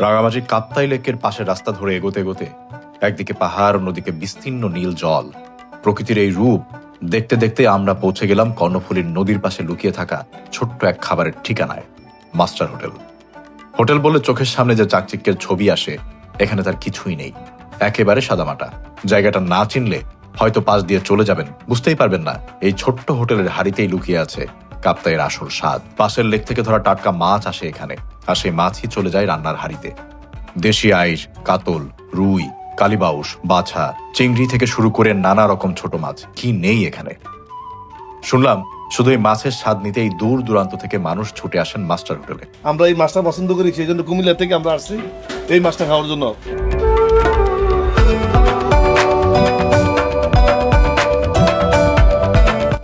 রাঙামাটির কাপ্তাই লেকের পাশে রাস্তা ধরে এগোতে এগোতে একদিকে পাহাড়, অন্যদিকে বিস্তীর্ণ নীল জল। প্রকৃতির এই রূপ দেখতে দেখতে আমরা পৌঁছে গেলাম কর্ণফুলীর নদীর পাশে লুকিয়ে থাকা ছোট্ট এক খাবারের ঠিকানায়, মাস্টার হোটেল। হোটেল বলে চোখের সামনে যে চাকচিক্যের ছবি আসে, এখানে তার কিছুই নেই, একেবারে সাদামাটা। জায়গাটা না চিনলে হয়তো পাশ দিয়ে চলে যাবেন, বুঝতেই পারবেন না এই ছোট্ট হোটেলের হাড়িতেই লুকিয়ে আছে কাপ্তাইয়ের আসল স্বাদ। পাশের লেক থেকে ধরা টাটকা মাছ আসে এখানে, আর সেই মাছই চলে যায় রান্নার হাড়িতে। দেশি আইড়, কাতল, রুই, কালিবাউস, বাছা, চিংড়ি থেকে শুরু করে নানা রকম ছোট মাছ কি নেই এখানে। শুনলাম শুধু এই মাছের স্বাদ নিতেই দূর দূরান্ত থেকে মানুষ ছুটে আসেন মাস্টার হোটেলে। আমরা এই মাছটা পছন্দ করি, সেই জন্য কুমিল্লা থেকে আমরা আসছি এই মাছটা খাওয়ার জন্য।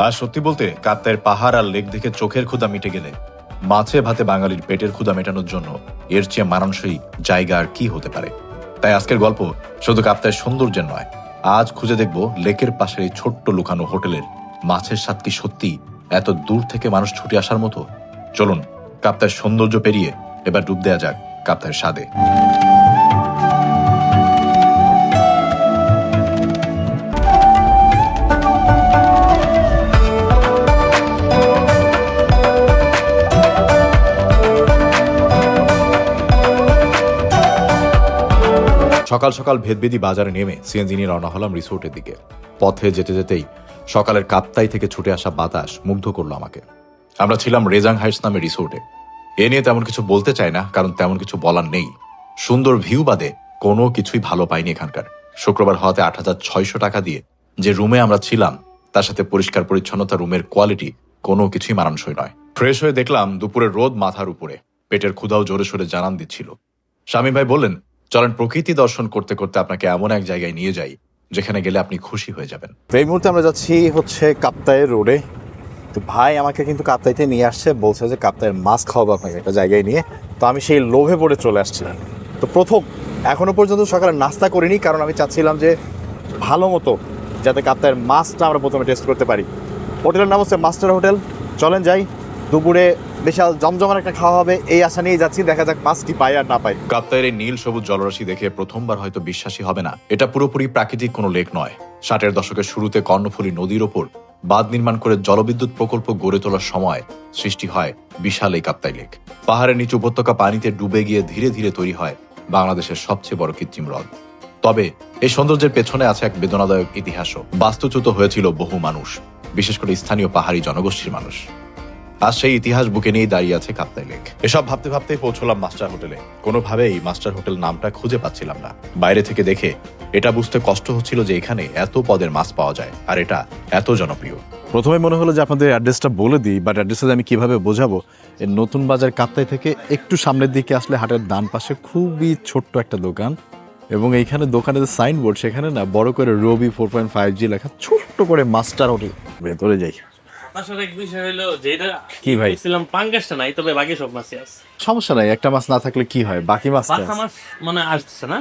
আর সত্যি বলতে কাপ্তাইয়ের পাহাড় আর লেক দেখে চোখের ক্ষুধা মিটে গেলে মাছে ভাতে বাঙালির পেটের ক্ষুধা মেটানোর জন্য এর চেয়ে মানানসই জায়গা আর কি হতে পারে। তাই আজকের গল্প শুধু কাপ্তাইয়ের সৌন্দর্যের নয়, আজ খুঁজে দেখব লেকের পাশের এই ছোট্ট লুকানো হোটেলের মাছের স্বাদ কি সত্যি এত দূর থেকে মানুষ ছুটে আসার মতো। চলুন কাপ্তাইয়ের সৌন্দর্য পেরিয়ে এবার ডুব দেওয়া যাক কাপ্তাইয়ের স্বাদে। সকাল সকাল ভেদবেদি বাজারে নেমে সিএনজি নিয়ে রওনা হলাম রিসোর্টের দিকে। পথে যেতে যেতেই সকালের কাপ্তাই থেকে ছুটে আসা বাতাস মুগ্ধ করলো আমাকে। আমরা ছিলাম রেজাং হাইটস নামে রিসোর্টে। এ নিয়ে তেমন কিছু বলতে চাই না, কারণ তেমন কিছু বলার নেই। সুন্দর ভিউ বাদে কোনো কিছুই ভালো পাইনি এখানকার। শুক্রবার হওয়াতে ৮৬০০ টাকা দিয়ে যে রুমে আমরা ছিলাম, তার সাথে পরিষ্কার পরিচ্ছন্নতা, রুমের কোয়ালিটি কোনো কিছুই মানানসই নয়। ফ্রেশ হয়ে দেখলাম দুপুরের রোদ মাথার উপরে, পেটের ক্ষুধাও জোরে সোরে জানান দিচ্ছিল। স্বামী ভাই বললেন, চলেন প্রকৃতি দর্শন করতে করতে আপনাকে এমন এক জায়গায় নিয়ে যাই যেখানে গেলে আপনি খুশি হয়ে যাবেন। এই মুহূর্তে আমরা যাচ্ছি হচ্ছে কাপ্তাইয়ের রোডে। তো ভাই আমাকে কিন্তু কাপ্তাইতে নিয়ে আসছে, বলছে যে কাপ্তাইয়ের মাছ খাওয়াবো আপনাকে একটা জায়গায় নিয়ে। তো আমি সেই লোভে পড়ে চলে আসছিলাম। তো এখনো পর্যন্ত সকালে নাস্তা করিনি, কারণ আমি চাচ্ছিলাম যে ভালো মতো যাতে কাপ্তাইয়ের মাছটা আমরা প্রথমে টেস্ট করতে পারি। হোটেলের নাম হচ্ছে মাস্টার হোটেল। চলেন যাই, দুপুরে বিশাল জমজমার একটা খাওয়া হবে এই আশা নিয়ে যাচ্ছি। দেখা যাক মাছ কি পাই আর না পাই। কাপ্তাইয়ের এই নীল সবুজ জলরাশি দেখে প্রথমবার হয়তো বিশ্বাসই হবে না এটা পুরোপুরি প্রাকৃতিক কোনো লেক নয়। ৬০-এর দশকের শুরুতে কর্ণফুলী নদীর ওপর বাঁধ নির্মাণ করে জলবিদ্যুৎ প্রকল্প গড়ে তোলার সময় সৃষ্টি হয় বিশাল এই কাপ্তাই লেক। পাহাড়ের নিচু উপত্যকা পানিতে ডুবে গিয়ে ধীরে ধীরে তৈরি হয় বাংলাদেশের সবচেয়ে বড় কৃত্রিম হ্রদ। তবে এই সৌন্দর্যের পেছনে আছে এক বেদনাদায়ক ইতিহাসও। বাস্তুচ্যুত হয়েছিল বহু মানুষ, বিশেষ করে স্থানীয় পাহাড়ি জনগোষ্ঠীর মানুষ। আজ সেই ইতিহাস বুকে নিয়ে দাঁড়িয়ে আছে কাপ্তাই লেক। এসব ভাবতে ভাবতেই পৌঁছলাম মাস্টার হোটেলে। কোনোভাবেই মাস্টার হোটেল নামটা খুঁজে পাচ্ছিলাম না। বাইরে থেকে দেখে এটা বুঝতে কষ্ট হচ্ছিল যে এখানে এত পদের মাছ পাওয়া যায় আর এটা এত জনপ্রিয়। প্রথমে মনে হলো যে আপনাদের অ্যাড্রেসটা বলে দিই, বাট অ্যাড্রেসটা আমি কিভাবে বোঝাবো। এই নতুন বাজার কাপ্তাই থেকে একটু সামনের দিকে আসলে হাটের ডান পাশে খুবই ছোট্ট একটা দোকান, এবং এইখানে দোকানে যে সাইনবোর্ড সেখানে না বড় করে রবি 4.5G লেখা, ছোট্ট করে মাস্টার হোটেল। ভেতরে যাই। কি ভাই? পাঙ্গাসটা নাই, তবে বাকি সব মাছই আছে। সমস্যা নাই, একটা মাছ না থাকলে কি হয়, বাকি মাছ মানে আসছে না,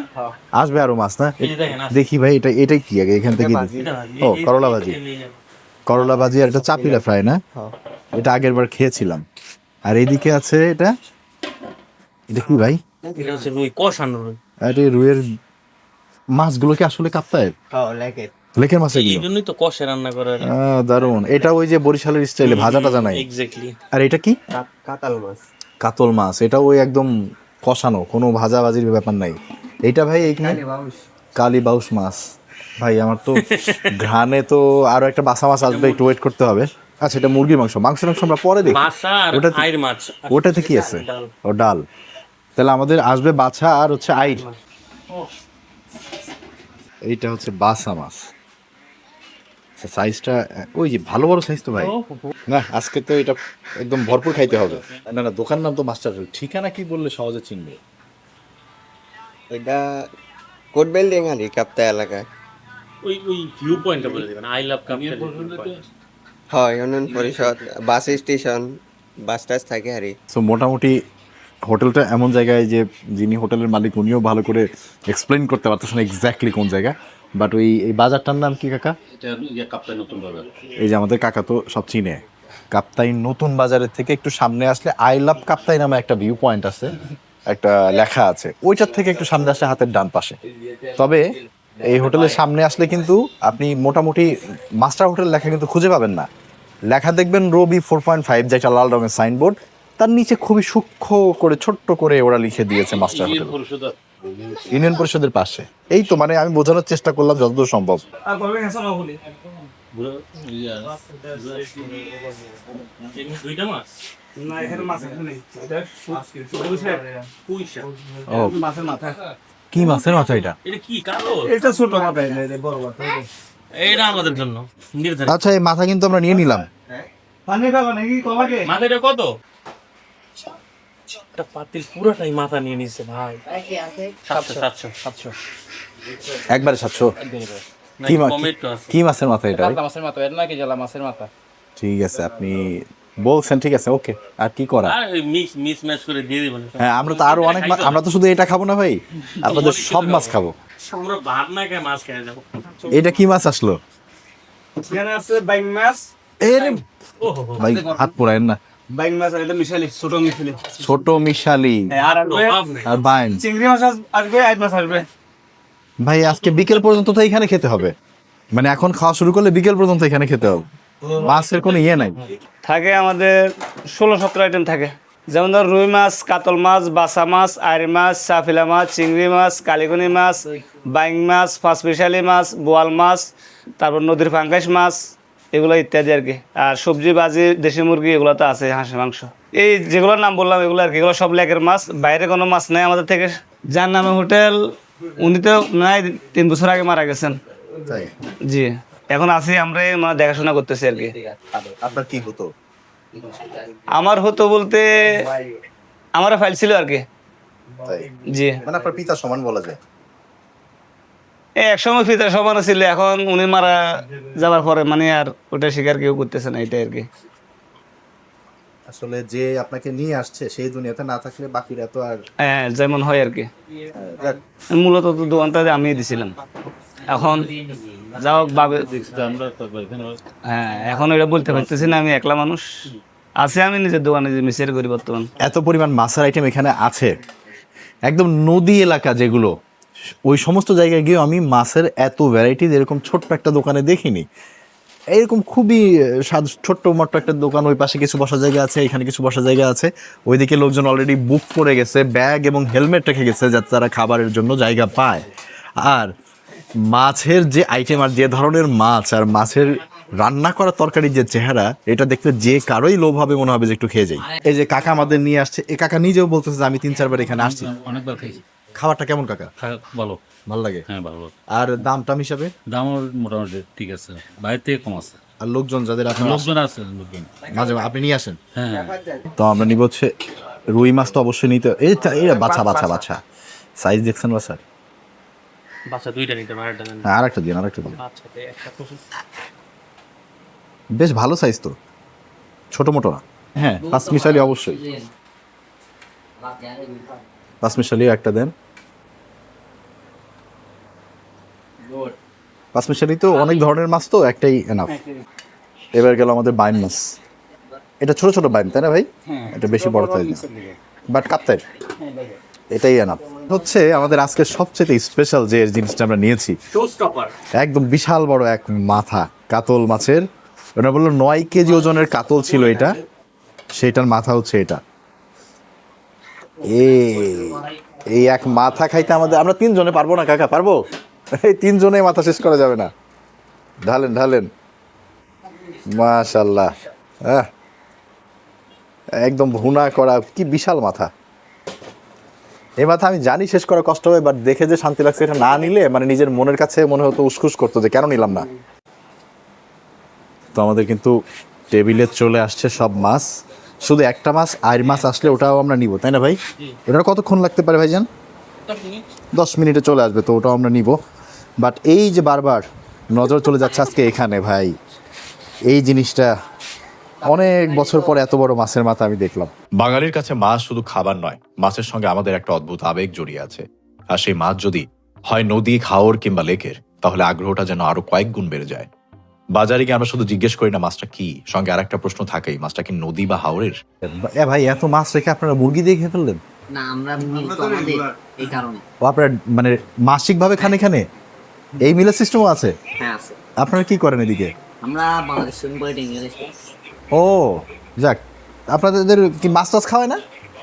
আসবে আরো মাছ না। এই যে দেখেন, দেখি ভাই, এটাই কি আগে এখান থেকে ও করলা ভাজি, করলা ভাজি আর এটা চাপিলা ফ্রাই না, এটা আগের বার খেয়েছিলাম। আর এইদিকে আছে এটা কি ভাই? এটা হচ্ছে রুই, কষানো রুই। আরে রুইয়ের মাছগুলো কি আসলে কাপ্তাইয়ের? লেকের মাছ এই জন্যই তো কষে রান্না করে। দারুন। এটা ওই যে বরিশালের স্টাইলে ভাজাটা জানাই। এক্স্যাক্টলি। আর এটা কি? কাতাল মাছ। কাতল মাছ। এটা ওই একদম কষানো, কোনো ভাজাভাজির ব্যাপার নাই। এইটা ভাই এইখানে কালিবাউস মাছ। ভাই আমার তো ঘ্রাণে তো আরো একটা বাসা মাছ আসবে, একটু ওয়েট করতে হবে। আচ্ছা, এটা মুরগির মাংস আমরা পরে দেখি। ওটাতে কি আছে? ও ডাল। তাহলে আমাদের আসবে বাছা আর হচ্ছে আইর। এইটা হচ্ছে বাসা মাছ। সাইজটা ওই যে ভালো বড় সাইজ তো ভাই। না আজকে তো এটা একদম ভরপুর খাইতে হবে। না দোকান নাম তো মাস্টার হোটেল, ঠিকানা কি বললে সহজে চিনবে? এটা কোট বিল্ডিং আর কাপ্তাই এলাকায়। ওই ভিউ পয়েন্টটা বলে দিবেন, আই লাভ কাপ্তাই। হয় ইউনিয়ন পরিষদ, বাস স্টেশন, বাস টাস থাকে আরে। সো মোটামুটি হোটেলটা এমন জায়গায় যে যিনি হোটেলের মালিক উনিও ভালো করে এক্সপ্লেন করতে পারতেছেন এক্স্যাক্টলি কোন জায়গা। বাট এই বাজারটার নাম কি কাকা? কাপ্তাই নতুন বাজার। এই যে আমাদের কাকা তো সব চিনে। কাপ্তাই নতুন বাজারের থেকে একটু সামনে আসলে আই লাভ কাপ্তাই নামে একটা ভিউ পয়েন্ট আছে, একটা লেখা আছে, ওইটার থেকে একটু সামনে আসে হাতের ডান পাশে। তবে এই হোটেলের সামনে আসলে কিন্তু আপনি মোটামুটি মাস্টার হোটেল লেখা কিন্তু খুঁজে পাবেন না। লেখা দেখবেন রবি 4.5, যেটা লাল রঙের সাইনবোর্ড, তার নিচে খুবই সূক্ষ্ম করে ছোট্ট করে ওরা লিখে দিয়েছে মাস্টার হোটেল, ইউনিয়ন পরিষদের পাশে। এই তো মানে আমি বোঝানোর চেষ্টা করলাম যতদূর সম্ভব। দুইটা মাছ ও, কি মাছের মাথা এটা? এটা কি কালো? এটা ছোট মাথা, এটা বড় মাথা। এটা আমাদের জন্য নির্ধারিত। আচ্ছা, এই মাথা কিন্তু আমরা নিয়ে নিলাম। পানি খাবো নাকি কমাকে? মাথা এটা কত? একটা পাতিল পুরোটাই মাথা নিয়ে নিচ্ছে ভাই। 700 একবারে 700? কি মাছ? টমেটো আছে। কি মাছের মাথা এটা? মাছের মাথা, এটা নাকি জ্বালা মাছের মাথা। ঠিক আছে, আপনি বলছেন, ঠিক আছে, ওকে। আর কি করা? আর মিক্স ম্যাচ করে দিয়ে দিবেন। হ্যাঁ, আমরা তো আরো অনেক মাছ, আমরা তো শুধু এটা খাবো না ভাই, আপনাদের সব মাছ খাবো। আমরা ভাত না খেয়ে মাছ খেয়ে যাবো। এটা কি মাছ আসলো? এখানে আছে বাইং মাছ। এরে ভাই, হাত পোড়ায়েন না। বাইং মাছ আর এটা মিশালি, ছোট মিশালি। ছোট মিশালি আর আসবে অভাব নেই। আর বাইন। চিংড়ি মাছ আসবে, আইট মাছ আসবে। ভাই আজকে বিকেল পর্যন্ত তো এখানে খেতে হবে, মানে এখন খাওয়া শুরু করলে বিকেল পর্যন্ত এখানে খেতে হবে। মাছের কোনো ইয়ে নাই। থাকে আমাদের 16-17 আইটেম থাকে, যেমন ধর রুই মাছ, কাতল মাছ, বাসা মাছ, আইড় মাছ, সাফিলা মাছ, চিংড়ি মাছ, কালিগুনি মাছ, বাইং মাছ, পাঁচমিশালি মাছ, বোয়াল মাছ, তারপর নদীর ফাঙ্গাস মাছ, এগুলো ইত্যাদি আর কি। আর সবজি বাজি, দেশি মুরগি, এগুলো তো আছে, হাঁসের মাংস, এই যেগুলোর নাম বললাম এগুলো আর কি। এগুলো সব লেকের মাছ, বাইরে কোনো মাছ নেই আমাদের থেকে। যার নামে হোটেল, উনি তো নাই 3 বছর আগে মারা গেছেন। জি, এখন আছি আমরা, মানে দেখাশোনা করতেছি আর কি। আপনার কি হতো? আমার হতো বলতে আমার ফাইল ছিল আর কি। জি, মানে আপনার পিতা সমান বলা যায়। এই একসময় ফিতার সমান ছিল, এখন উনি মারা যাওয়ার পরে মানে আর ওটা স্বীকার কেউ করতেছে না, এটাই আর কি। আসলে যে আপনাকে নিয়ে আসছে সেই দুনিয়াতে না থাকলে বাকিরা তো আর। হ্যাঁ, যেমন হয় আর কি। মূলত তো দোকানটা আমি দিছিলাম, এখন যাও বাবে। হ্যাঁ, এখন এটা বলতে পারতেছি না, আমি একলা মানুষ আছে, আমি নিজের দোকানে যে মিসের করি বর্তমান। এত পরিমাণ মাছের আইটেম এখানে আছে, একদম নদী এলাকা যেগুলো, ওই সমস্ত জায়গায় গিয়ে আমি মাছের এত ভ্যারাইটিজ এরকম ছোট্ট একটা দোকানে দেখিনি। এরকম খুবই ছোট্ট মোট্ট একটা দোকান, ওই পাশে কিছু বসার জায়গা আছে, এখানে কিছু বসার জায়গা আছে। ওইদিকে লোকজন অলরেডি বুক করে গেছে, ব্যাগ এবং হেলমেট রেখে গেছে যাতে তারা খাবারের জন্য জায়গা পায়। আর মাছের যে আইটেম আর যে ধরনের মাছ আর মাছের রান্না করা তরকারির যে চেহারা, এটা দেখলে যে কারোই লোভ হবে, মনে হবে যে একটু খেয়ে যাই। এই যে কাকা আমাদের নিয়ে আসছে, এই কাকা নিজেও বলতেছে যে আমি 3-4 বার এখানে আসছি। অনেকবার খাইছি। খাবারটা কেমন কাকা? ভালো। ভালো লাগে? হ্যাঁ, ভালো। আর দাম টাম হিসাবে? দামও মোটামুটি ঠিক আছে, বাইরে থেকে কম আছে। আর লোকজন যাদের আপনি লোকজন আছে, লোকজন। মাঝে আপনি নিয়ে আসেন? হ্যাঁ। তো আমরা নিব হচ্ছে রুই মাছ, তো অবশ্যই নিতে। এই বাছা বাছা বাছা সাইজ দেখছেন বাছা? বাচ্চা দুইটা নিতে পারে, আরেকটা নেন। হ্যাঁ, আরেকটা দিন, আরেকটা দিন। বাচ্চাতে একটা প্রসেস। বেশ ভালো সাইজ তো, ছোট মোটো না। হ্যাঁ, পাঁচমিশালি অবশ্যই, পাঁচমিশালিও একটা দেন। পাঁচমিশালি তো অনেক ধরনের মাছ, তো একটাই এনাফ। এবার গেল আমাদের বাইন মাছ। এটা ছোট ছোট বাইন, তাই না ভাই? এটা বেশি বড় সাইজ না, বাট কাপ্তাই এটাই এনাফ। হচ্ছে আমাদের আজকে সবচেয়ে স্পেশাল যে জিনিসটা আমরা নিয়েছি, একদম বিশাল বড় এক মাথা কাতল মাছের। ওটা বললো 9 কেজি ওজনের কাতল ছিল এটা, সেটার মাথা হচ্ছে এটা। এই এক মাথা খাইতে আমাদের, আমরা 3 জনে পারবো না কাকা? পারবো? এই 3 জনে মাথা শেষ করা যাবে না। ঢালেন ঢালেন, মাশাল্লাহ। একদম ভুনা করা, কি বিশাল মাথা। এই মাথা আমি জানি শেষ করা কষ্ট হবে, বাট দেখে যে শান্তি লাগছে, এটা না নিলে মানে নিজের মনের কাছে মনে হতো, উসখুস করতো যে কেন নিলাম না। তো আমাদের কিন্তু টেবিলে চলে আসছে সব মাছ, শুধু একটা মাছ আইড় মাছ আসলে ওটাও আমরা নিব, তাই না ভাই? ওটার কতক্ষণ লাগতে পারে ভাইজান? 10 মিনিটে চলে আসবে, তো ওটাও আমরা নিব। বাট এই যে বারবার নজর চলে যাচ্ছে আজকে এখানে ভাই, এই জিনিসটা অনেক বছর পরে এত বড় মাছের মাথা আমি দেখলাম। বাঙালির কাছে মাছ শুধু খাবার নয়, মাছের সঙ্গে আমাদের একটা অদ্ভুত আবেগ জড়িয়ে আছে। আর সেই মাছ যদি হয় নদী, খাওর কিংবা লেকের, তাহলে আগ্রহটা যেন আরো কয়েক গুণ বেড়ে যায়। বাজারে গিয়ে আমরা শুধু জিজ্ঞেস করি না মাছটা কি, সঙ্গে আরেকটা প্রশ্ন থাকেই, মাছটা কি নদী বা হাওরের? ভাই এত মাছ রেখে আপনারা মুরগি দিয়ে খেয়ে ফেললেন? না আমরা মিল তো আমাদের এই কারণে। ও আপনারা মানে মাসিকভাবে খান এখানে? এই মিলের সিস্টেমও আছে? হ্যাঁ আছে। আপনারা কি করেন এদিকে? আমরা বাংলাদেশ স্টুডেন্ট পলিটেকনিক ইংলিশ। ও যাক, আপনাদের কি মাছ টাছ খাওয়ায় না?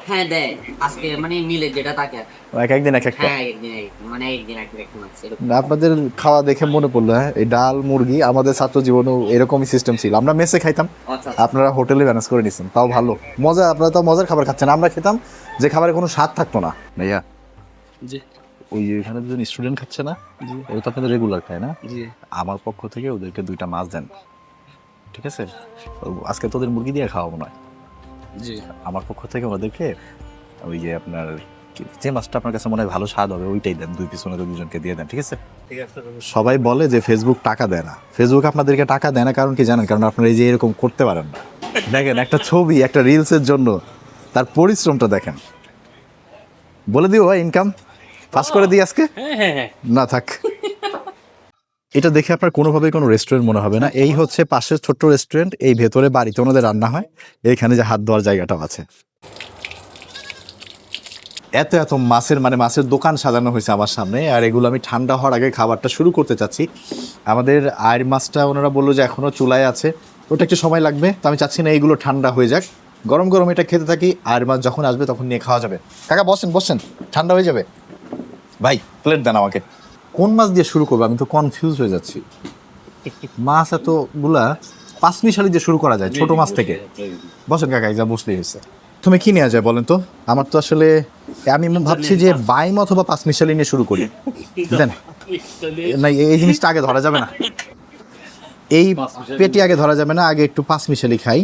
হ্যাঁ দেয়, আজকে মানে মিলে যেটা থাকে আর কি। একদিন এক একটা। হ্যাঁ একদিন মানে একদিন এক মাছ এরকম। আপনাদের খাওয়া দেখে মনে পড়লো, হ্যাঁ এই ডাল মুরগি আমাদের ছাত্র জীবনেও এরকমই সিস্টেম ছিল। আমরা মেসে খাইতাম, আচ্ছা আপনারা হোটেলে ম্যানেজ করে নিছেন, তাও ভালো মজা। আপনারা তো মজার খাবার খাচ্ছেন, আমরা খেতাম যে খাবারে কোনো স্বাদ থাকতো না। ভাইয়া জি ওই যে এখানে দুজন স্টুডেন্ট খাচ্ছে না, ওরা তো আপনাদের রেগুলার খায় না? জি আমার পক্ষ থেকে ওদেরকে 2টা মাছ দেন, ঠিক আছে? আজকে তোদের মুরগি দিয়ে খাওয়াবো না, জি আমার পক্ষ থেকে ওদেরকে ওই যে আপনার যে মাছটা আপনার কাছে মনে হয় ভালো স্বাদ হবে ওইটাই দেন, 2 পিস ওনাদের দুজনকে দিয়ে দেন, ঠিক আছে? সবাই বলে যে ফেসবুক টাকা দেয় না, ফেসবুক আপনাদেরকে টাকা দেয় না কারণ কি জানেন? কারণ আপনারা এই যে এরকম করতে পারেন না। দেখেন একটা ছবি, একটা রিলসের জন্য তার পরিশ্রমটা দেখেন। বলে দিও ভাই ইনকাম পাস করে দিই আজকে। না থাক, এটা দেখে আপনার কোনোভাবেই কোনো রেস্টুরেন্ট মনে হবে না। এই হচ্ছে পাশের ছোট্ট রেস্টুরেন্ট, এই ভেতরে বাড়িতে ওনাদের রান্না হয়, এইখানে যে হাত ধোয়ার জায়গাটাও আছে। এত এত মাছের মানে মাছের দোকান সাজানো হয়েছে আমার সামনে, আর এগুলো আমি ঠান্ডা হওয়ার আগে খাবারটা শুরু করতে চাচ্ছি। আমাদের আয়ের মাছটা ওনারা বললো যে এখনও চুলায় আছে, ওটা একটু সময় লাগবে, তো আমি চাচ্ছি না এইগুলো ঠান্ডা হয়ে যাক, গরম গরম এটা খেতে থাকি। আয়ের মাছ যখন আসবে তখন নিয়ে খাওয়া যাবে। কাকা বসেন বসেন, ঠান্ডা হয়ে যাবে। ভাই প্লেট দেন আমাকে। কোন মাছ দিয়ে শুরু করবো আমি তো কনফিউজ হয়ে যাচ্ছি। মাছ এতগুলা, পাঁচমিশালি দিয়ে শুরু করা যায় ছোট মাছ থেকে। বসেন কাকা, যা বসলেই হয়েছে। তুমি কি নেওয়া যায় বলেন তো? আমার তো আসলে আমি ভাবছি যে বাইম অথবা পাঁচমিশালি নিয়ে শুরু করি। দেন না, এই জিনিসটা আগে ধরা যাবে না, এই পেটি আগে ধরা যাবে না, আগে একটু পাঁচমিশালি খাই।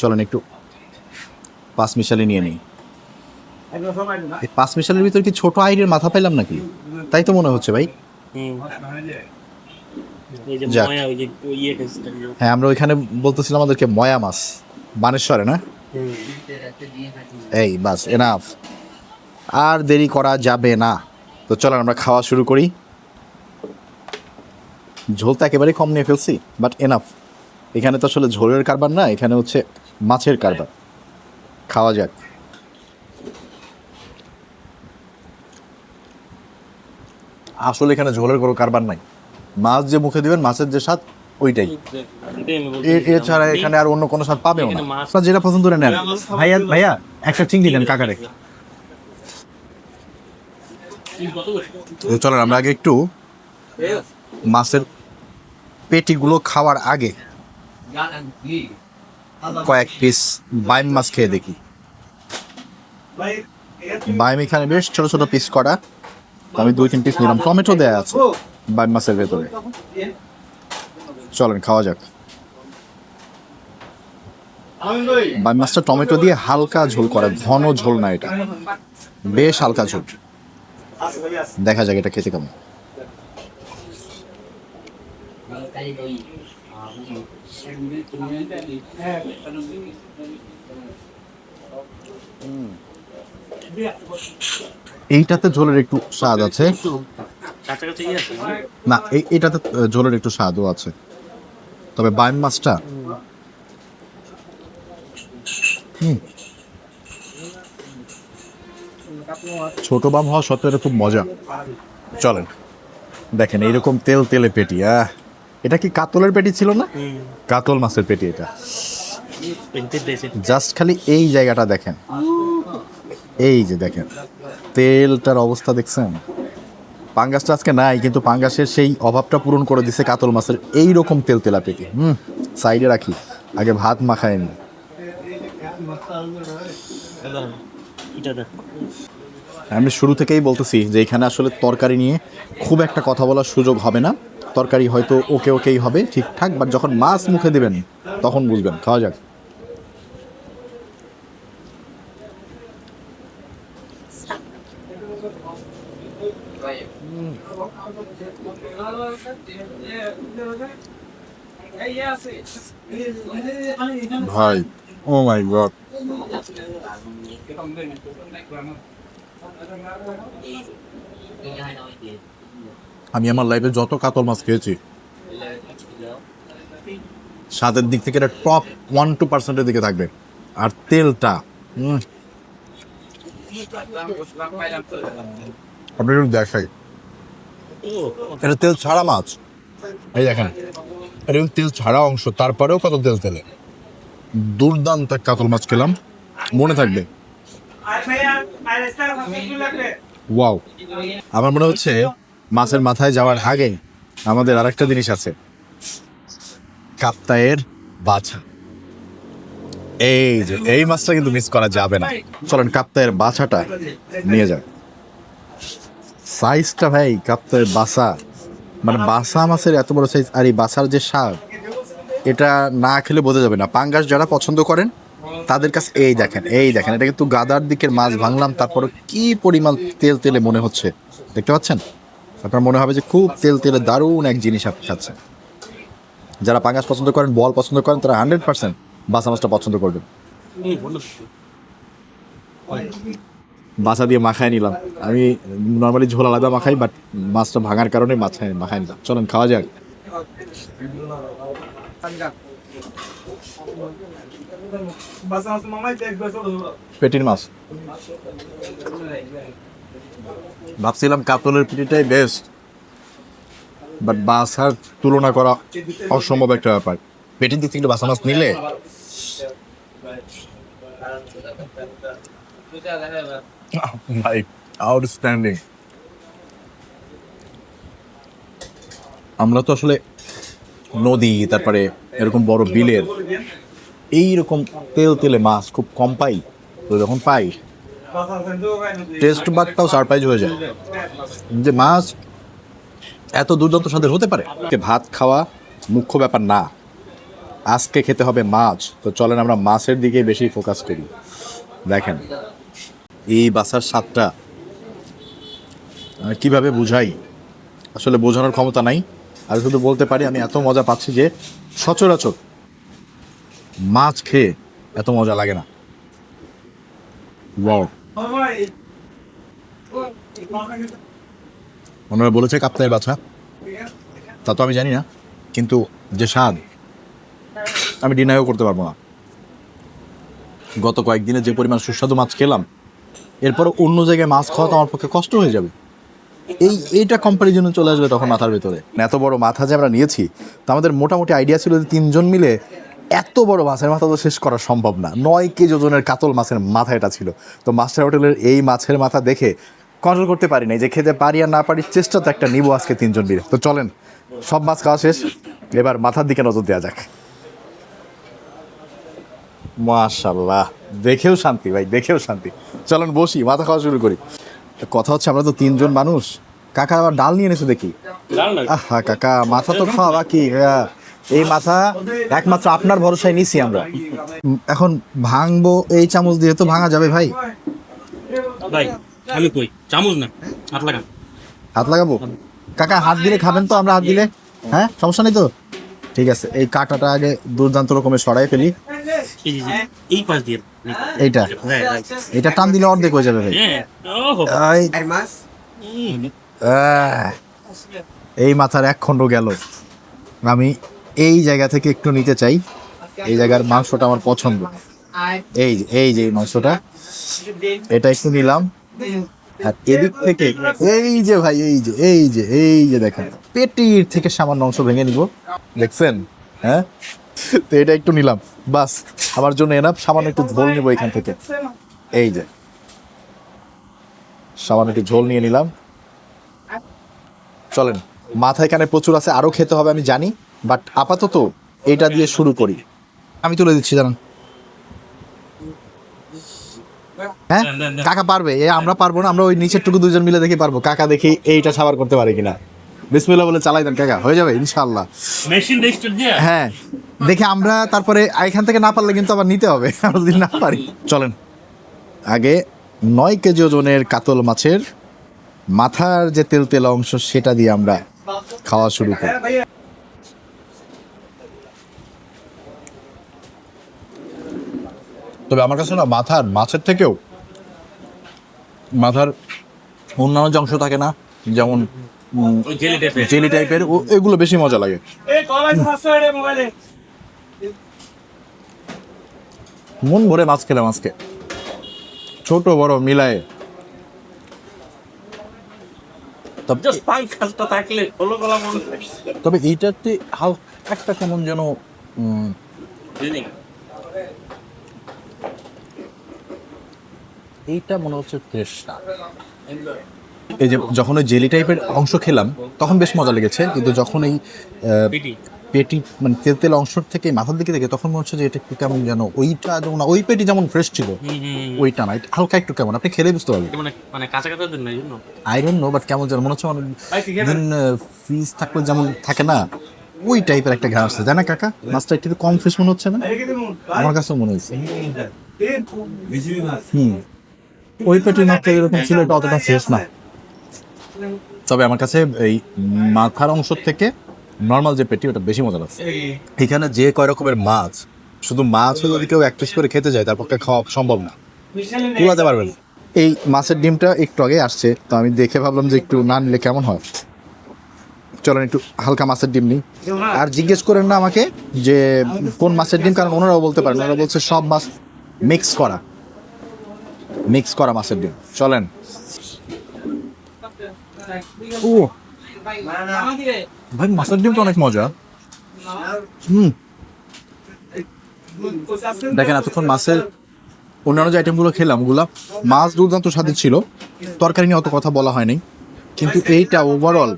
চলেন একটু পাঁচমিশালি নিয়ে নিই। এই পাঁচমিশালির ভিতর কি ছোট আইরের মাথা পাইলাম নাকি? তাই তো মনে হচ্ছে ভাই। যাক। হ্যাঁ আমরা ওইখানে বলতেছিলাম আমাদেরকে ময়া মাছ, বানেশ্বরে না? এই বাস এনাফ, আর দেরি করা যাবে না। তো চলেন আমরা খাওয়া শুরু করি। ঝোল তো একেবারে কম নিয়ে ফেলছি, বাট এনাফ। এখানে তো আসলে ঝোলের কারবার না, এখানে হচ্ছে মাছের কারবার। খাওয়া যাক। আসলে এখানে ঝোলের কোনো কারবার নাই, মাছ যে মুখে দিবেন মাছের যে স্বাদ ওইটাই, এছাড়া এখানে আর অন্য কোনো স্বাদ পাবেও না। আপনার যেটা পছন্দ করে নেন। ভাইয়া ভাইয়া একটা চিংড়ি দেন কাকারে। চলেন আমরা আগে একটু মাছের পেটিগুলো খাওয়ার আগে কয়েক পিস বাইম মাছ খেয়ে দেখি। বাইম এখানে বেশ ছোট ছোট পিস করা, আমি 2-3 পিস নিলাম। টমেটো দেয়া আছে বাইম মাছের ভেতরে। চলেন খাওয়া যাক। বাইম মাছটা টমেটো দিয়ে হালকা ঝোল করা, ঘন ঝোল না, এটা বেশ হালকা ঝোল। দেখা যাক এটা খেতে কেমন। এইটাতে ঝোলের একটু স্বাদ আছে না, এইটাতে ঝোলের একটু স্বাদও আছে, তবে বাইম মাছটা ছোট বাম হওয়া সত্ত্বেও এটা খুব মজা। চলেন দেখেন এইরকম তেল তেলে পেটি। এটা কি কাতলের পেটি ছিল না? কাতল মাছের পেটি এটা। জাস্ট খালি এই জায়গাটা দেখেন, এই যে দেখেন তেলটার অবস্থা দেখছেন। পাঙ্গাসটা আজকে নাই, কিন্তু পাঙ্গাসের সেই অভাবটা পূরণ করে দিছে কাতল মাছের এই রকম তেল তেলা পেটি। সাইডে রাখি, আগে ভাত মাখায় নি। আমি শুরু থেকেই বলতেছি যে এখানে আসলে তরকারি নিয়ে খুব একটা কথা বলার সুযোগ হবে না। তরকারি হয়তো ওকে ওকেই হবে ঠিকঠাক, বাট যখন মাছ মুখে দিবেন তখন বুঝবেন। খাওয়া যাক। ভাই ও মাই গড, আমি আমার লাইফে যত কাতল মাছ খেয়েছি স্বাদের দিক থেকে এটা টপ 1-2% দিকে থাকবে। আর তেলটা আপনি একটু দেখাই, এটা তেল ছাড়া মাছ। এই দেখেন, এটা কিন্তু তেল ছাড়া অংশ, তারপরেও কত তেল তেলে। দুর্দান্ত এক কাতল মাছ খেলাম, মনে থাকবে। ওয়াও, আমার মনে হচ্ছে মাছের মাথায় যাওয়ার আগে আমাদের আরেকটা জিনিস আছে, কাপ্তায়ের বাছা। এই যে এই মাছটা কিন্তু মিস করা যাবে না। চলেন কাপ্তায়ের বাছাটা নিয়ে যান। সাইজটা ভাই, কাপ্তায়ের বাছা মানে বাসা মাছের এত বড় সাইজ, আর এই বাছার যে স্বাদ এটা না খেলে বোঝা যাবে না। পাঙ্গাস যারা পছন্দ করেন তাদের কাছে এই দেখেন, এই দেখেন, এটা কিন্তু গাদার দিকের মাছ ভাঙলাম, তারপরে কি পরিমাণ তেল তেলে মনে হচ্ছে, দেখতে পাচ্ছেন? আপনার মনে হবে যে খুব তেল তেলে দারুণ এক জিনিস আপনি খাচ্ছেন। যারা পাঙ্গাস পছন্দ করেন, বল পছন্দ করেন, তারা 100% বাসা মাছটা পছন্দ করবেন। বাসা দিয়ে মাখায় নিলাম। আমি নর্মালি ঝোল আলাদা মাখাই, বাট মাছটা ভাঙার কারণে মাখায় নিলাম। চলেন খাওয়া যাক। পেটির মাছ, ভাবছিলাম কাতলের পেটিটাই বেস্ট, বাট বাসার তুলনা করা অসম্ভব একটা ব্যাপার। পেটির দিক থেকে বাসা মাছ নিলে ভাই আউটস্ট্যান্ডিং। আমরা তো আসলে নদী, তারপরে এরকম বড় বিলের এইরকম তেল তেলে মাছ খুব কম পাই। তো যখন পাই টেস্ট বাদটাও সারপ্রাইজ হয়ে যায় যে মাছ এত দুর্দান্ত স্বাদের হতে পারে। ভাত খাওয়া মুখ্য ব্যাপার না, আজকে খেতে হবে মাছ। তো চলেন আমরা মাছের দিকে বেশি ফোকাস করি। দেখেন এই বাসার স্বাদটা কিভাবে বুঝাই, আসলে বোঝানোর ক্ষমতা নাই। আর শুধু বলতে পারি আমি এত মজা পাচ্ছি যে সচরাচর মাছ খেয়ে এত মজা লাগে না। ওয়াও, ওনারা বলেছে কাপ্তায়ের বাছা, তা তো আমি জানি না, কিন্তু যে স্বাদ আমি ডিনাইও করতে পারবো না। গত কয়েকদিনে যে পরিমাণ সুস্বাদু মাছ খেলাম, এরপর অন্য জায়গায় মাছ খাওয়া তো আমার পক্ষে কষ্ট হয়ে যাবে। এইটা কম্পারিজনে চলে আসবে তখন মাথার ভেতরে। এত বড় মাথা যে আমরা নিয়েছি, তো আমাদের মোটামুটি আইডিয়া ছিল যে 3 জন মিলে এত বড় মাছের মাথা তো শেষ করা সম্ভব না। 9 কেজি ওজনের কাতল মাছের মাথা এটা ছিল। তো মাস্টার হোটেলের এই মাছের মাথা দেখে কন্ট্রোল করতে পারি নাই যে খেতে পারি আর না পারি, চেষ্টা তো একটা নিবো আজকে 3 জন মিলে। তো চলেন সব মাছ খাওয়া শেষ, এবার মাথার দিকে নজর দেওয়া যাক। মাশাআল্লাহ, দেখেও শান্তি ভাই, দেখেও শান্তি। চলেন বসি, মাথা খাওয়া শুরু করি। কথা হচ্ছে আমরা তো 3 জন মানুষ, কাকা আবার ডাল নিয়ে এনেছে দেখি। আহা কাকা, মাথা তো খাওয়া বাকি। এই মাথা একমাত্র আপনার ভরসায় নিছি আমরা। এখন ভাঙবো এই চামচ দিয়ে, তো ভাঙা যাবে ভাই? ভাই আমি কই চামচ না, হাত লাগান। হাত লাগাবো? কাকা হাত দিলে খাবেন তো? আমরা হাত দিলে হ্যাঁ, সমস্যা নেই তো? ঠিক আছে, এই কাঁটাটা আগে দুর্দান্ত রকমের সরাই ফেলি। এই পাশ দিয়ে এইটা এটা টান দিলে অর্ধেক হয়ে যাবে ভাই। মাছ এই মাথার এক খণ্ড গেল। আমি এই জায়গা থেকে একটু নিতে চাই, এই জায়গার মাংসটা আমার পছন্দ। এই যে মাংসটা, এটা একটু নিলাম। আর এদিক থেকে এই যে ভাই, এই যে দেখেন, পেটির থেকে সামান্য অংশ ভেঙে নিব, দেখছেন? হ্যাঁ, তো এটা একটু নিলাম, বাস আমার জন্য এনাফ। সামান্য একটু ঝোল নিব এখান থেকে, এই যে সামান্য একটু ঝোল নিয়ে নিলাম। চলেন, মাথা এখানে প্রচুর আছে, আরো খেতে হবে আমি জানি, বাট আপাতত এটা দিয়ে শুরু করি। আমি তুলে দিচ্ছি, জানান। হ্যাঁ কাকা পারবে? আমরা পারবো না, আমরা ওই নিচের টুকু 2 জন মিলে দেখি পারবো। কাকা দেখি এইটা সাবার করতে পারে কিনা। বিসমিল্লাহ বলে চালাই দেন কাকা, হয়ে যাবে ইনশাআল্লাহ। মেশিন রেজিস্টার দিয়ে হ্যাঁ দেখি আমরা, তারপরে এখান থেকে না পারলে কিন্তু আবার নিতে হবে, আমরা যদি না পারি। চলেন আগে 9 কেজি ওজনের কাতল মাছের মাথার যে তেল তেল অংশ, সেটা দিয়ে আমরা খাওয়া শুরু করি। তবে আমার কাছে না মাছের থেকেও মাথার অন্যান্য যে অংশ থাকে না, যেমন জেলি টাইপের, এগুলো বেশি মজা লাগে। মন ভরে মাছ খেলাম আজকে। ছোট বড় মিলায়ে। জাস্ট পাঙ্খাসটা থাকলে হলো গলা মনে হয়। তবে এইটাতে হালকা একটা কেমন যেন এইটা মনে হচ্ছে ফ্রেশ না। এই যে যখন ওই জেলি টাইপের অংশ খেলাম তখন বেশ মজা লেগেছে, কিন্তু যখন এই পেটি মানে তেল তেল অংশ থেকে মাথার দিকে দেখে তখন মনে হচ্ছে যে এটা একটু কেমন যেন ওইটা যেমন ওই পেটি যেমন ফ্রেশ ছিল ওইটা না, এটা হালকা একটু কেমন, আপনি খেলে বুঝতে পারবেন। মানে কাঁচা কাঁচা দিন না এই জন্য আই ডোন্ট নো, বাট কেমন যেন মনে হচ্ছে অনেক দিন ফ্রিজ থাকলে যেমন থাকে না ওই টাইপের একটা ঘা আসছে, জানা না কাকা? মাছটা একটু কম ফ্রেশ মনে হচ্ছে না? আমার কাছেও মনে হচ্ছে। ওই পেটির মাছটা যেরকম ছিল এটা অতটা ফ্রেশ না। তবে আমার কাছে এই মাথার অংশ থেকে নর্মাল যে পেটি ওটা বেশি মজা লাগছে। এখানে যে কয় রকমের মাছ, শুধু মাছ যদি কেউ এক পিস করে খেতে যায় তার পক্ষে খাওয়া সম্ভব না, কুলাতে পারবেন। এই মাছের ডিমটা একটু আগে আসছে, তো আমি দেখে ভাবলাম যে একটু না নিলে কেমন হয়। চলেন একটু হালকা মাছের ডিম নিই। আর জিজ্ঞেস করেন না আমাকে যে কোন মাছের ডিম, কারণ ওনারাও বলতে পারেন, ওনারা বলছে সব মাছ মিক্স করা মাছের ডিম। চলেন। ও ভাই, মাছের ডিমটা অনেক মজা। দেখেন এতক্ষণ মাছের অন্যান্য যে আইটেমগুলো খেলাম ওগুলা মাছ দুর্দান্ত স্বাদের ছিল, তরকারি নিয়ে অত কথা বলা হয়নি, কিন্তু এইটা ওভারঅল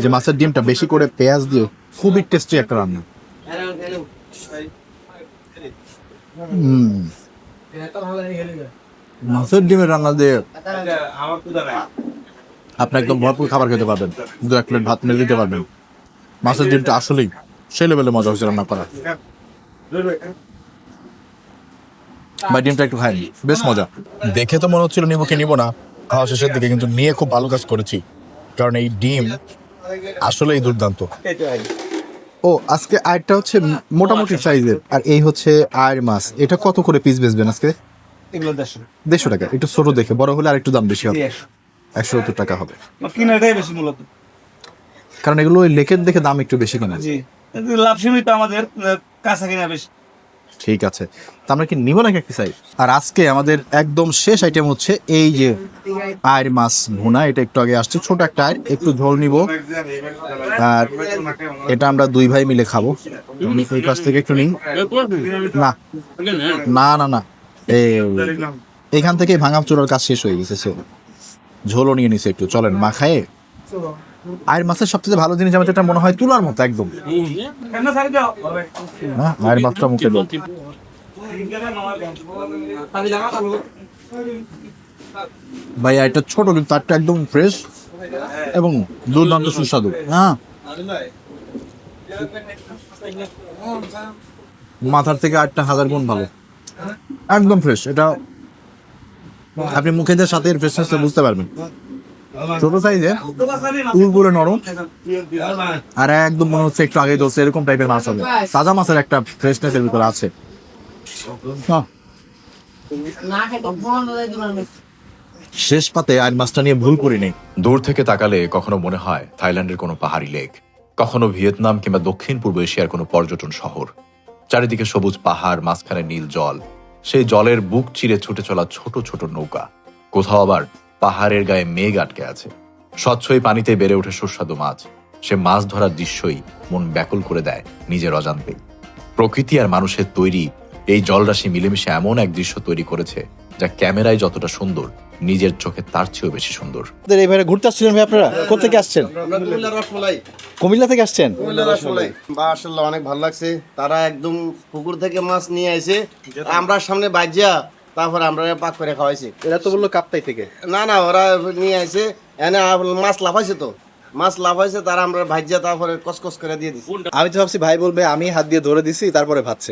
যে মাছের ডিমটা বেশি করে পেঁয়াজ দিয়ে খুবই টেস্টি একটা রান্না। মাছের ডিমের রান্না দিয়ে আপনি একদম ভরপুর খাবার খেতে পারবেন, 2-1 প্লেট ভাত মেরে দিতে পারবেন। মাছের ডিমটা আসলেই সেই লেভেলে মজা হয়েছে রান্না করা। ভাই ডিমটা একটু খাই, বেশ মজা। দেখে তো মনে হচ্ছিল নিবো কি নিব না খাওয়া শেষের দিকে, কিন্তু নিয়ে খুব ভালো কাজ করেছি, কারণ এই ডিম আসলেই দুর্দান্ত। ও আজকে আয়টা হচ্ছে মোটামুটি সাইজের, আর এই হচ্ছে আয়ের মাছ। এটা কত করে পিস বেচবেন আজকে? এগুলো 150 টাকা। একটু ছোট দেখে, বড় হলে আর একটু দাম বেশি হবে, 170 টাকা হবে। কিনাটাই বেশি মূলত। কারণ এগুলো ওই লেকের দেখে দাম একটু বেশি কেনা। জি, লাভ সীমিত, আমাদের কাঁচা কিনা বেশি। ঠিক আছে, তা আমরা কি নিব নাকি একটা সাইজ? আর আজকে আমাদের একদম শেষ আইটেম হচ্ছে এই যে আয়ের মাছ ভুনা। এটা একটু আগে আসছে, ছোট একটা আয়ের, একটু ঝোল নিব, আর এটা আমরা 2 ভাই মিলে খাবো। আমি এই পাশ থেকে একটু নিই। না না না না, এখান থেকে ভাঙা চোরার কাজ শেষ হয়ে গেছে, ঝোলও নিয়ে নিছে একটু। চলেন মা খায়ে। আয়ের মাছের সবচেয়ে ভালো জিনিস আমার যেটা মনে হয় তুলার মতো একদম। আয়ের মাছটা মুখে দাও। ভাই এটা ছোট কিন্তু তারটা একদম ফ্রেশ এবং দুর্দান্ত সুস্বাদু। হ্যাঁ, মাথার থেকে 8টা 1000 গুণ ভালো, একদম ফ্রেশ। এটা আপনি মুখে দিয়ে সাথে ফ্রেশনেসটা বুঝতে পারবেন। ছোট সাইজে পুরো নরম, আর একদম মনে হচ্ছে একটু আগে ধরছে এরকম টাইপের মাছ হবে। তাজা মাছের একটা ফ্রেশনেস এর ভিতরে আছে। শেষ পাতে আর মাছটা নিয়ে ভুল করি নেই। দূর থেকে তাকালে কখনো মনে হয় থাইল্যান্ডের কোনো পাহাড়ি লেক, কখনো ভিয়েতনাম কিংবা দক্ষিণ পূর্ব এশিয়ার কোনো পর্যটন শহর। চারিদিকে সবুজ পাহাড়, মাঝখানে নীল জল, সেই জলের বুক চিরে ছুটে চলা ছোট ছোট নৌকা। কোথাও আবার পাহাড়ের গায়ে মেঘ আটকে আছে, স্বচ্ছই পানিতে বেড়ে ওঠে সুস্বাদু মাছ। সে মাছ ধরার দৃশ্যই মন ব্যাকুল করে দেয় নিজের অজান্তেই। প্রকৃতি আর মানুষের তৈরি এই জলরাশি মিলেমিশে এমন এক দৃশ্য তৈরি করেছে যা ক্যামেরায় যতটা সুন্দর, নিজের চোখে তার চেয়েও বেশি সুন্দর। এইবারে ঘুরতে আসছিলেন ভাই? আপনারা কোথেকে আসছেন? কুমিল্লা থেকে আসছেন? মাশাআল্লাহ, অনেক ভালো লাগছে। তারা একদম পুকুর থেকে মাছ নিয়ে আইছে, আমরা সামনে বাজিয়া তারপর আমরা পাক করে খাওয়াইছি। এরা তো বললো কাপ্তাই থেকে। না না, ওরা নিয়ে আইছে, এনে মাছ লাফাইছে, তো মাছ লাফাইছে, তারা আমরা ভাজিয়া তারপরে কসকস করে দিয়ে দিছি। আমি তো ভাবছি ভাই বলবে আমি হাত দিয়ে ধরে দিছি তারপরে ভাবছে।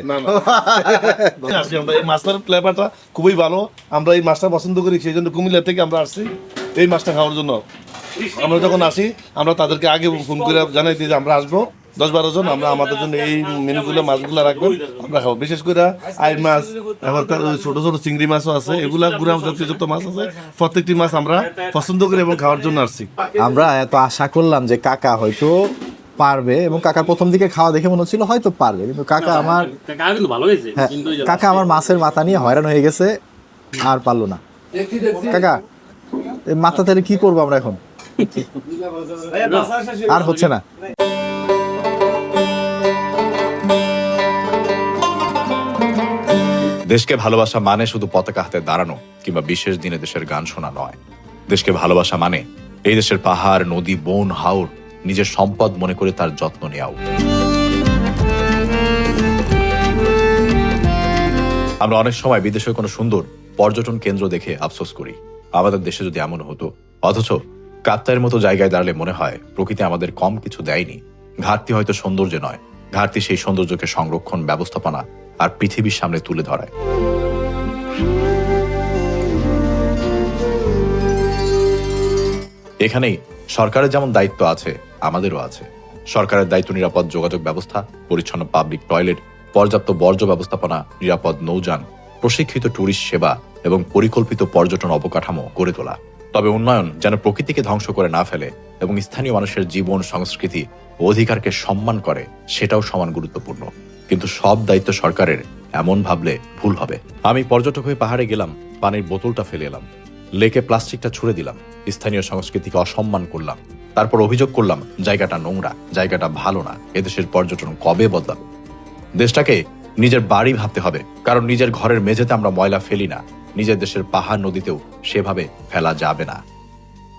আমরা এই মাছটার ফ্লেভারটা খুবই ভালো, আমরা এই মাছটা পছন্দ করি, সেই জন্য কুমিল্লা থেকে আমরা আসছি এই মাছটা খাওয়ার জন্য। আমরা যখন আসি আমরা তাদেরকে আগে ফোন করে জানাই দিই যে আমরা আসবো 10-12 জন, আমরা আমাদের জন্য এই মেনুগুলো মাছগুলো রাখবেন, আমরা খাবো। বিশেষ করে আই মাছ, আবার ছোট ছোট চিংড়ি মাছও আছে, এগুলা গুড়া জাতীয় যত মাছ আছে প্রত্যেকটি মাছ আমরা পছন্দ করি এবং খাওয়ার জন্য আসছি। আমরা এত আশা করলাম যে কাকা হয়তো পারবে, এবং কাকার প্রথম দিকে খাওয়া দেখে মনে হচ্ছিল হয়তো পারবে, কিন্তু কাকা আমার ভালো হয়েছে, কাকা আমার মাছের মাথা নিয়ে হয়রান হয়ে গেছে, আর পারলো না। কাকা এই মাথা তাহলে কি করবো আমরা এখন? আর হচ্ছে না। দেশকে ভালোবাসা মানে শুধু পতাকা হাতে দাঁড়ানো কিংবা বিশেষ দিনে দেশের গান শোনা নয়। দেশকে ভালোবাসা মানে এই দেশের পাহাড়, নদী, বন, হাওর নিজের সম্পদ মনে করে তার যত্ন নেওয়াও। আমরা অনেক সময় বিদেশের কোনো সুন্দর পর্যটন কেন্দ্র দেখে আফসোস করি, আমাদের দেশে যদি এমন হতো। অথচ কাপ্তাইয়ের মতো জায়গায় দাঁড়ালে মনে হয় প্রকৃতি আমাদের কম কিছু দেয়নি। ঘাটতি হয়তো সৌন্দর্যে নয়, ঘাটতি সেই সৌন্দর্যকে সংরক্ষণ, ব্যবস্থাপনা আর পৃথিবীর সামনে তুলে ধরায়। এখানেই সরকারের যেমন দায়িত্ব আছে, আমাদেরও আছে। সরকারের দায়িত্ব নিরাপদ যোগাযোগ ব্যবস্থা, পরিচ্ছন্ন পাবলিক টয়লেট, পর্যাপ্ত বর্জ্য ব্যবস্থাপনা, নিরাপদ নৌযান, প্রশিক্ষিত ট্যুরিস্ট সেবা এবং পরিকল্পিত পর্যটন অবকাঠামো গড়ে তোলা। তবে উন্নয়ন যেন প্রকৃতিকে ধ্বংস করে না ফেলে এবং স্থানীয় মানুষের জীবন, সংস্কৃতি ও অধিকারকে সম্মান করে, সেটাও সমান গুরুত্বপূর্ণ। কিন্তু সব দায়িত্ব সরকারের এমন ভাবলে ভুল হবে। আমি পর্যটক হয়ে পাহাড়ে গেলাম, পানির বোতলটা ফেলে এলাম, লেকে প্লাস্টিকটা ছুড়ে দিলাম, স্থানীয় সংস্কৃতিকে অসম্মান করলাম, তারপর অভিযোগ করলাম জায়গাটা নোংরা, জায়গাটা ভালো না। এদেশের পর্যটন কবে বদলাবে? দেশটাকে নিজের বাড়ি ভাবতে হবে, কারণ নিজের ঘরের মেঝেতে আমরা ময়লা ফেলি না, নিজের দেশের পাহাড় নদীতেও সেভাবে ফেলা যাবে না।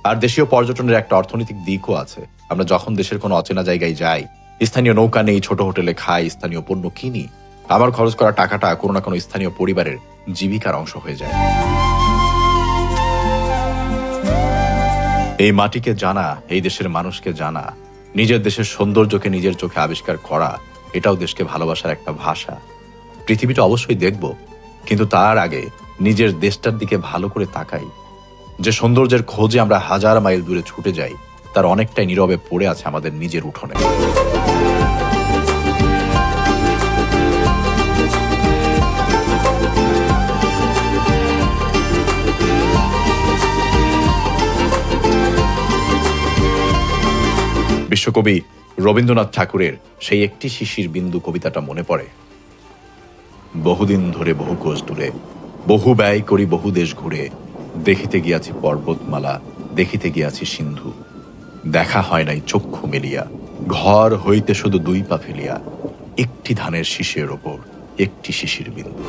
আর দেশীয় পর্যটনের একটা অর্থনৈতিক দিকও আছে। আমরা যখন দেশের কোনো অচেনা জায়গায় যাই, স্থানীয় নৌকা নেই, ছোট হোটেলে খাই, স্থানীয় পণ্য কিনি, আমার খরচ করা টাকাটা কোনো না কোনো স্থানীয় পরিবারের জীবিকার অংশ হয়ে যায়। এই মাটিকে জানা, এই দেশের মানুষকে জানা, নিজের দেশের সৌন্দর্যকে নিজের চোখে আবিষ্কার করা, এটাও দেশকে ভালোবাসার একটা ভাষা। পৃথিবীটা অবশ্যই দেখব, কিন্তু তার আগে নিজের দেশটার দিকে ভালো করে তাকাই। যে সৌন্দর্যের খোঁজে আমরা হাজার মাইল দূরে ছুটে যাই, তার অনেকটাই নীরবে পড়ে আছে আমাদের নিজের উঠোনে। বিশ্বকবি রবীন্দ্রনাথ ঠাকুরের সেই একটি শিশির বিন্দু কবিতাটা মনে পড়ে। বহুদিন ধরে বহু কোষ দূরে, বহু ব্যয় করি বহু দেশ ঘুরে, দেখিতে গিয়াছি পর্বতমালা, দেখিতে গিয়াছি সিন্ধু, দেখা হয় নাই চক্ষু মেলিয়া, ঘর হইতে শুধু দুই পা ফেলিয়া, একটি ধানের শীষের ওপর একটি শিশির বিন্দু।